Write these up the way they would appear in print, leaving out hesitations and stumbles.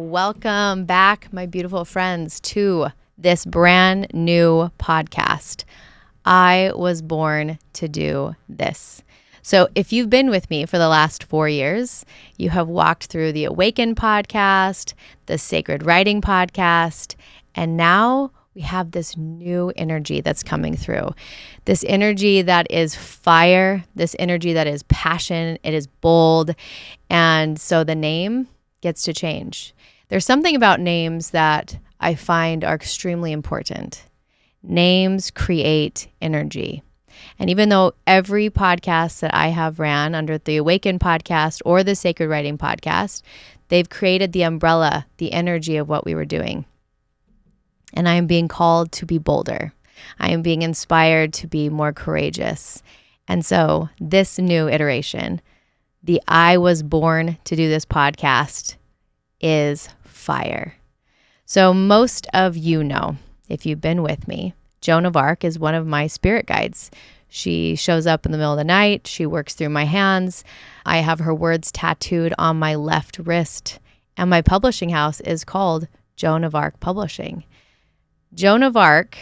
Welcome back, my beautiful friends, to this brand new podcast. I was born to do this. So if you've been with me for the last 4 years, you have walked through the Awaken Podcast, the Sacred Writing Podcast, and now we have this new energy that's coming through. This energy that is fire, this energy that is passion, it is bold. And so the name gets to change. There's something about names that I find are extremely important. Names create energy. And even though every podcast that I have ran under the Awaken Podcast or the Sacred Writing Podcast, they've created the umbrella, the energy of what we were doing. And I am being called to be bolder. I am being inspired to be more courageous. And so this new iteration, the I was born to do this podcast, is fire. So most of you know, if you've been with me, Joan of Arc is one of my spirit guides. She shows up in the middle of the night. She works through my hands. I have her words tattooed on my left wrist. And my publishing house is called Joan of Arc Publishing. Joan of Arc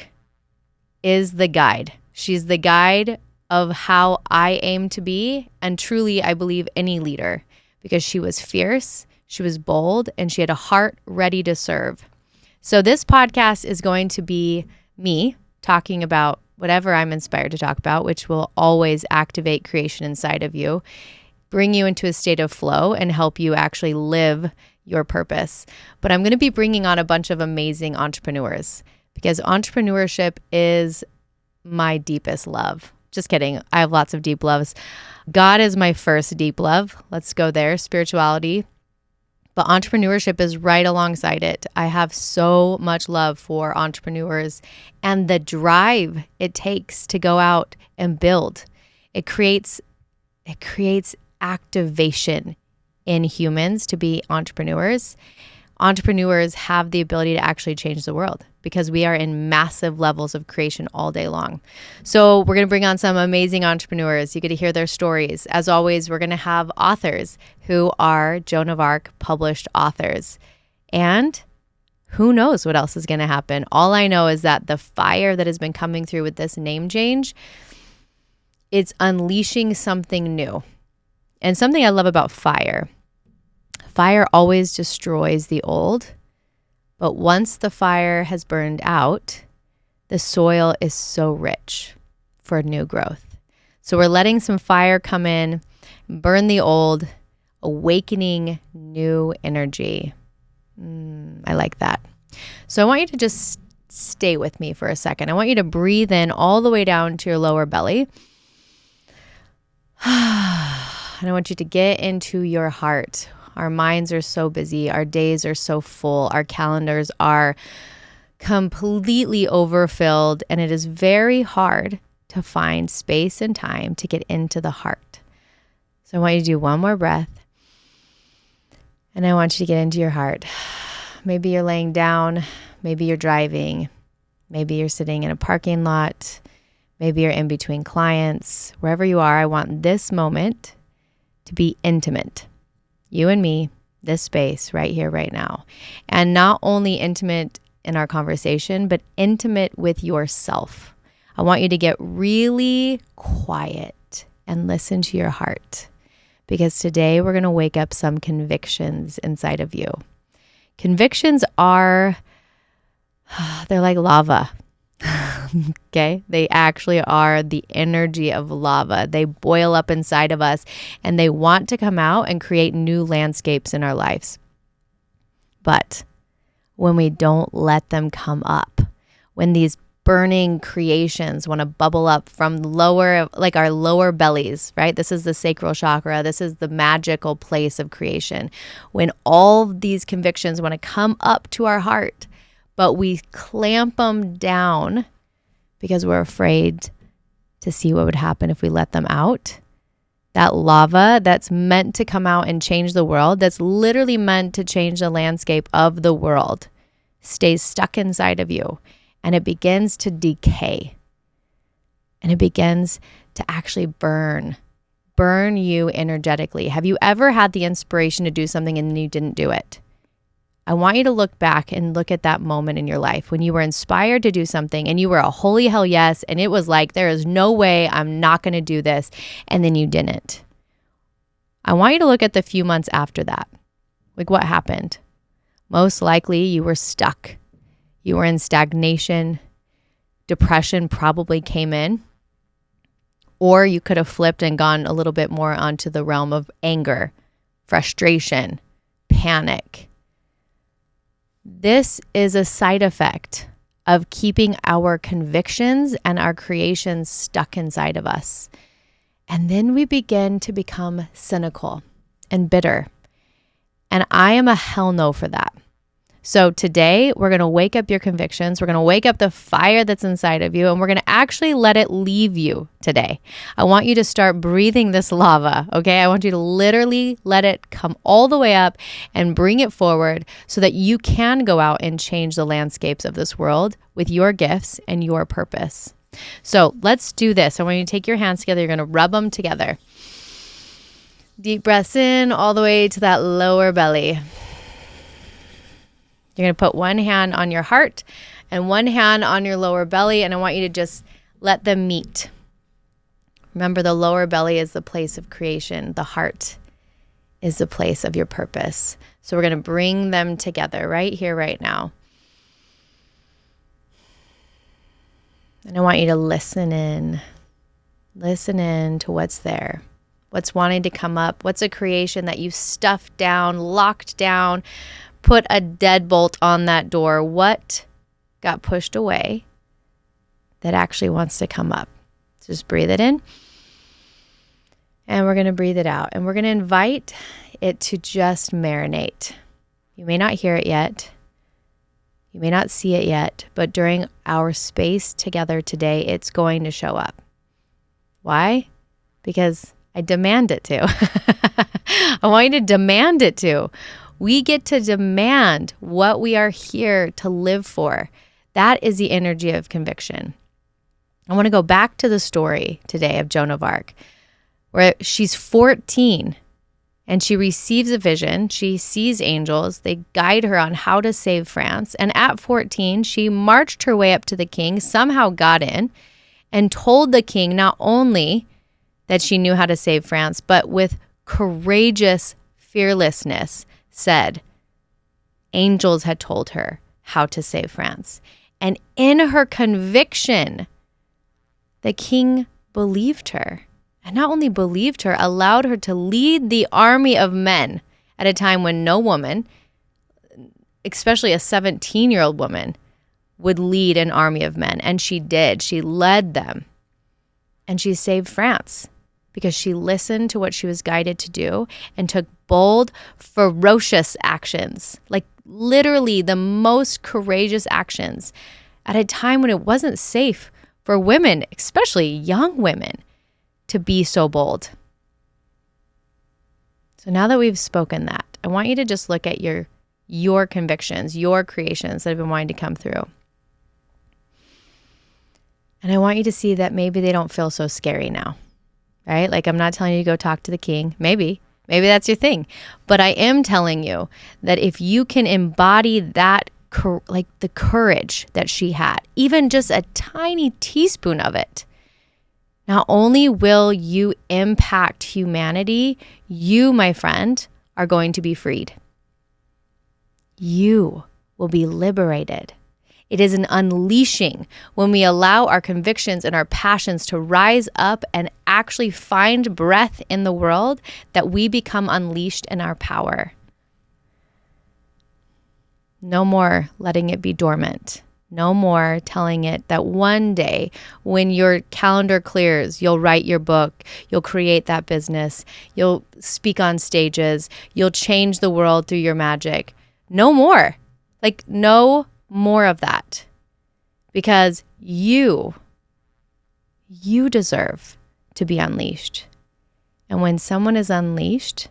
is the guide. She's the guide of how I aim to be, and truly, I believe, any leader, because she was fierce, she was bold, and she had a heart ready to serve. So this podcast is going to be me talking about whatever I'm inspired to talk about, which will always activate creation inside of you, bring you into a state of flow, and help you actually live your purpose. But I'm going to be bringing on a bunch of amazing entrepreneurs, because entrepreneurship is my deepest love. Just kidding. I have lots of deep loves. God is my first deep love. Let's go there. Spirituality. But entrepreneurship is right alongside it. I have so much love for entrepreneurs and the drive it takes to go out and build. It creates activation in humans to be entrepreneurs. Entrepreneurs have the ability to actually change the world because we are in massive levels of creation all day long. So we're going to bring on some amazing entrepreneurs. You get to hear their stories. As always, we're going to have authors who are Joan of Arc published authors. And who knows what else is going to happen? All I know is that the fire that has been coming through with this name change, it's unleashing something new. And something I love about fire always destroys the old, but once the fire has burned out, the soil is so rich for new growth. So we're letting some fire come in, burn the old, awakening new energy. I like that. So I want you to just stay with me for a second. I want you to breathe in all the way down to your lower belly. And I want you to get into your heart. Our minds are so busy. Our days are so full. Our calendars are completely overfilled. And it is very hard to find space and time to get into the heart. So I want you to do one more breath. And I want you to get into your heart. Maybe you're laying down. Maybe you're driving. Maybe you're sitting in a parking lot. Maybe you're in between clients. Wherever you are, I want this moment to be intimate. You and me, this space right here, right now. And not only intimate in our conversation, but intimate with yourself. I want you to get really quiet and listen to your heart, because today we're going to wake up some convictions inside of you. Convictions they're like lava. Okay? They actually are the energy of lava. They boil up inside of us and they want to come out and create new landscapes in our lives. But when we don't let them come up, when these burning creations want to bubble up from lower, like our lower bellies, right? This is the sacral chakra. This is the magical place of creation. When all these convictions want to come up to our heart, but we clamp them down because we're afraid to see what would happen if we let them out. That lava that's meant to come out and change the world, that's literally meant to change the landscape of the world, stays stuck inside of you, and it begins to decay. And it begins to actually burn you energetically. Have you ever had the inspiration to do something and you didn't do it? I want you to look back and look at that moment in your life when you were inspired to do something and you were a holy hell yes, and it was like, there is no way I'm not going to do this, and then you didn't. I want you to look at the few months after that. Like, what happened? Most likely you were stuck. You were in stagnation. Depression probably came in. Or you could have flipped and gone a little bit more onto the realm of anger, frustration, panic. This is a side effect of keeping our convictions and our creations stuck inside of us. And then we begin to become cynical and bitter. And I am a hell no for that. So today, we're going to wake up your convictions. We're going to wake up the fire that's inside of you, and we're going to actually let it leave you today. I want you to start breathing this lava, okay? I want you to literally let it come all the way up and bring it forward so that you can go out and change the landscapes of this world with your gifts and your purpose. So let's do this. I want you to take your hands together. You're going to rub them together. Deep breaths in all the way to that lower belly. You're going to put one hand on your heart and one hand on your lower belly, and I want you to just let them meet. Remember, the lower belly is the place of creation. The heart is the place of your purpose. So we're going to bring them together right here, right now. And I want you to listen in. Listen in to what's there. What's wanting to come up? What's a creation that you stuffed down, locked down, put a deadbolt on that door? What got pushed away that actually wants to come up? So just breathe it in. And we're going to breathe it out. And we're going to invite it to just marinate. You may not hear it yet. You may not see it yet. But during our space together today, it's going to show up. Why? Because I demand it to. I want you to demand it to. We get to demand what we are here to live for. That is the energy of conviction. I want to go back to the story today of Joan of Arc, where she's 14 and she receives a vision. She sees angels. They guide her on how to save France. And at 14, she marched her way up to the king, somehow got in, and told the king not only that she knew how to save France, but with courageous fearlessness, said angels had told her how to save France. And in her conviction, the king believed her. And not only believed her, allowed her to lead the army of men at a time when no woman, especially a 17-year-old woman, would lead an army of men. And she did. She led them. And she saved France because she listened to what she was guided to do and took bold, ferocious actions, like literally the most courageous actions at a time when it wasn't safe for women, especially young women, to be so bold. So now that we've spoken that, I want you to just look at your convictions, your creations that have been wanting to come through. And I want you to see that maybe they don't feel so scary now, right? Like, I'm not telling you to go talk to the king. Maybe that's your thing. But I am telling you that if you can embody that, like the courage that she had, even just a tiny teaspoon of it, not only will you impact humanity, you, my friend, are going to be freed. You will be liberated. It is an unleashing when we allow our convictions and our passions to rise up and actually find breath in the world, that we become unleashed in our power. No more letting it be dormant. No more telling it that one day when your calendar clears, you'll write your book, you'll create that business, you'll speak on stages, you'll change the world through your magic. No more. Like, no more of that. Because you deserve to be unleashed. And when someone is unleashed,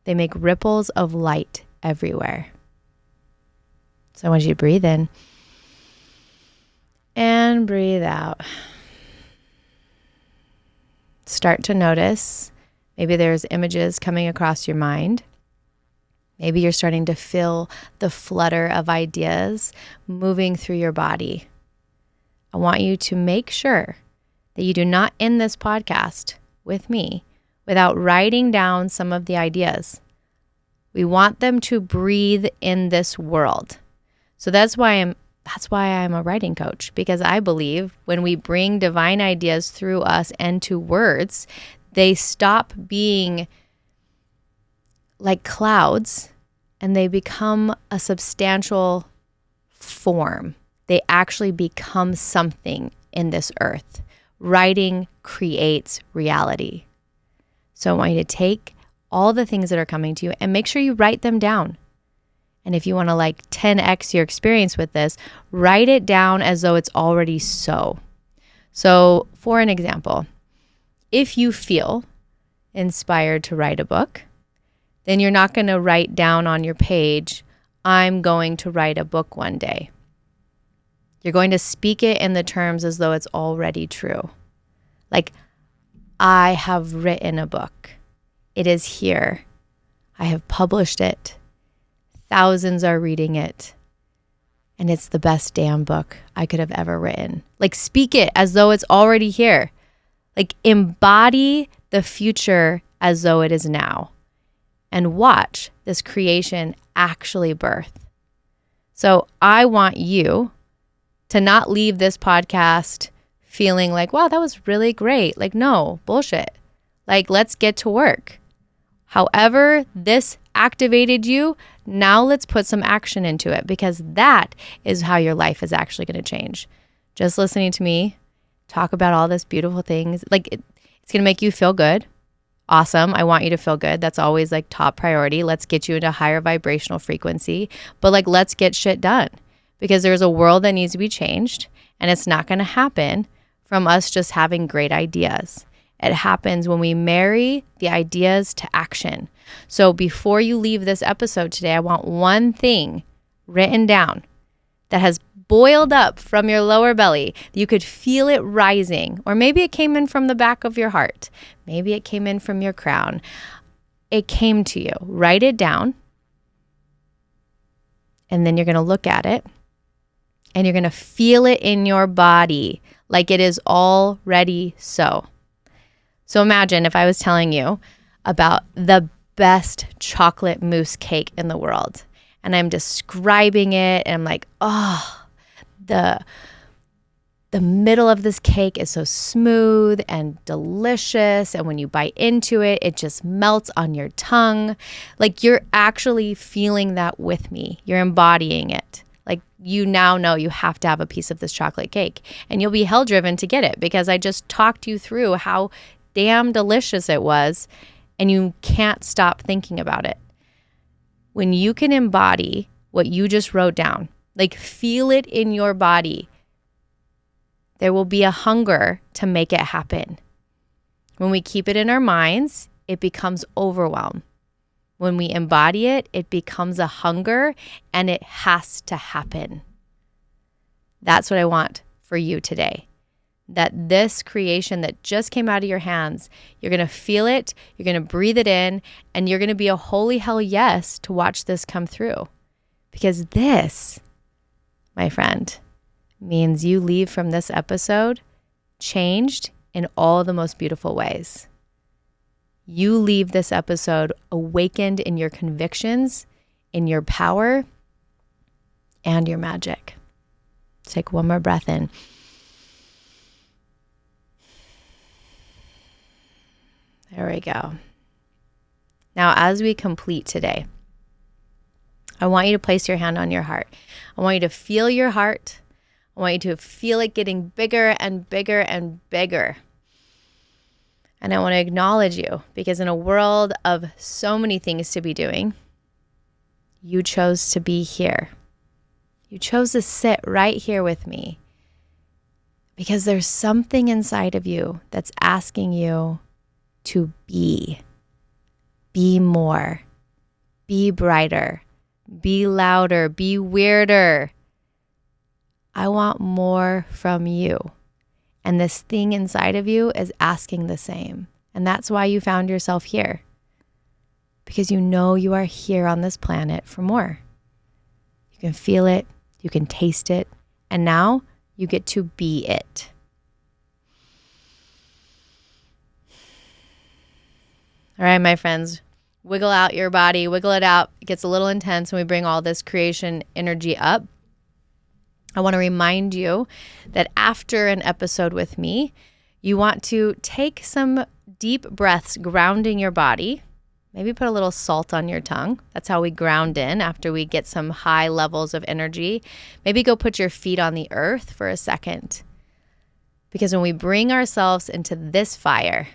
they make ripples of light everywhere. So I want you to breathe in. And breathe out. Start to notice, maybe there's images coming across your mind. Maybe you're starting to feel the flutter of ideas moving through your body. I want you to make sure that you do not end this podcast with me without writing down some of the ideas. We want them to breathe in this world. So that's why I'm a writing coach, because I believe when we bring divine ideas through us and to words, they stop being like clouds and they become a substantial form. They actually become something in this earth. Writing creates reality. So I want you to take all the things that are coming to you and make sure you write them down. And if you want to like 10x your experience with this, write it down as though it's already so. So for an example, if you feel inspired to write a book, then you're not going to write down on your page, I'm going to write a book one day. You're going to speak it in the terms as though it's already true. Like, I have written a book. It is here. I have published it. Thousands are reading it. And it's the best damn book I could have ever written. Like, speak it as though it's already here. Like, embody the future as though it is now. And watch this creation actually birth. So I want you to not leave this podcast feeling like, wow, that was really great. Like, no, bullshit. Like, let's get to work. However this activated you, now let's put some action into it, because that is how your life is actually going to change. Just listening to me talk about all this beautiful things, like it's going to make you feel good. Awesome. I want you to feel good. That's always like top priority. Let's get you into a higher vibrational frequency, but like, let's get shit done, because there's a world that needs to be changed, and it's not going to happen from us just having great ideas. It happens when we marry the ideas to action. So before you leave this episode today, I want one thing written down that has boiled up from your lower belly. You could feel it rising, or maybe it came in from the back of your heart. Maybe it came in from your crown. It came to you. Write it down. And then you're going to look at it and you're going to feel it in your body like it is already so. So imagine if I was telling you about the best chocolate mousse cake in the world, and I'm describing it, and I'm like, oh, the middle of this cake is so smooth and delicious, and when you bite into it, it just melts on your tongue. Like, you're actually feeling that with me. You're embodying it. Like, you now know you have to have a piece of this chocolate cake, and you'll be hell driven to get it, because I just talked you through how damn delicious it was, and you can't stop thinking about it. When you can embody what you just wrote down, like feel it in your body, there will be a hunger to make it happen. When we keep it in our minds, it becomes overwhelm. When we embody it, it becomes a hunger, and it has to happen. That's what I want for you today. That this creation that just came out of your hands, you're going to feel it, you're going to breathe it in, and you're going to be a holy hell yes to watch this come through. Because this, my friend, means you leave from this episode changed in all the most beautiful ways. You leave this episode awakened in your convictions, in your power, and your magic. Take one more breath in. There we go. Now, as we complete today, I want you to place your hand on your heart. I want you to feel your heart. I want you to feel it getting bigger and bigger and bigger. And I want to acknowledge you, because in a world of so many things to be doing, you chose to be here. You chose to sit right here with me, because there's something inside of you that's asking you to be more, be brighter, be louder, be weirder. I want more from you. And this thing inside of you is asking the same. And that's why you found yourself here. because you know you are here on this planet for more. You can feel it, you can taste it, and now you get to be it. All right, my friends, wiggle out your body, wiggle it out. It gets a little intense when we bring all this creation energy up. I want to remind you that after an episode with me, you want to take some deep breaths, grounding your body. Maybe put a little salt on your tongue. That's how we ground in after we get some high levels of energy. Maybe go put your feet on the earth for a second. Because when we bring ourselves into this fire,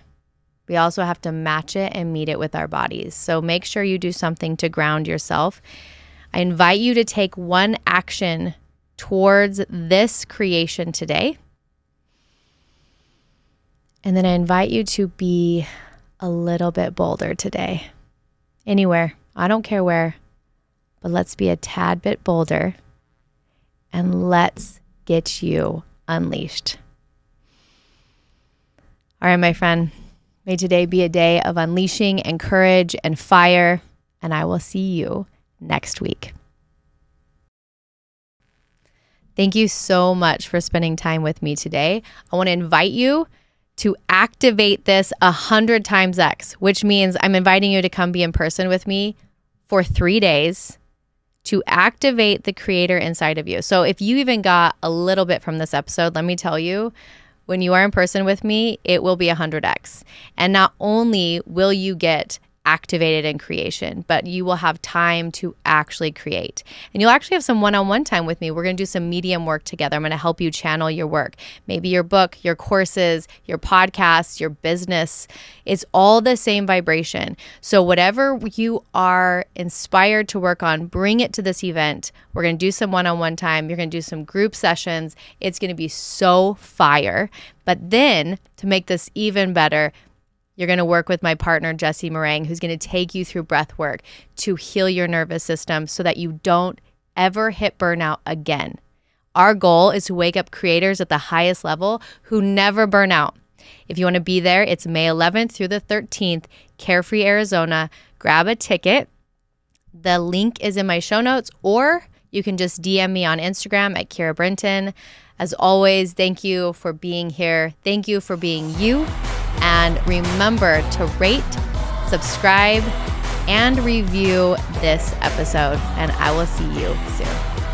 we also have to match it and meet it with our bodies. So make sure you do something to ground yourself. I invite you to take one action towards this creation today. And then I invite you to be a little bit bolder today. Anywhere, I don't care where, but let's be a tad bit bolder and let's get you unleashed. All right, my friend. May today be a day of unleashing and courage and fire, and I will see you next week. Thank you so much for spending time with me today. I want to invite you to activate this 100 times X, which means I'm inviting you to come be in person with me for 3 days to activate the creator inside of you. So if you even got a little bit from this episode, let me tell you, when you are in person with me, it will be 100x. And not only will you get activated in creation, but you will have time to actually create. And you'll actually have some one-on-one time with me. We're going to do some medium work together. I'm going to help you channel your work, maybe your book, your courses, your podcasts, your business. It's all the same vibration. So whatever you are inspired to work on, bring it to this event. We're going to do some one-on-one time. You're going to do some group sessions. It's going to be so fire. But then to make this even better, you're going to work with my partner, Jessie Meringue, who's going to take you through breath work to heal your nervous system so that you don't ever hit burnout again. Our goal is to wake up creators at the highest level who never burn out. If you want to be there, it's May 11th through the 13th, Carefree, Arizona. Grab a ticket. The link is in my show notes, or you can just DM me on Instagram at Kira Brinton. As always, thank you for being here. Thank you for being you. And remember to rate, subscribe, and review this episode. And I will see you soon.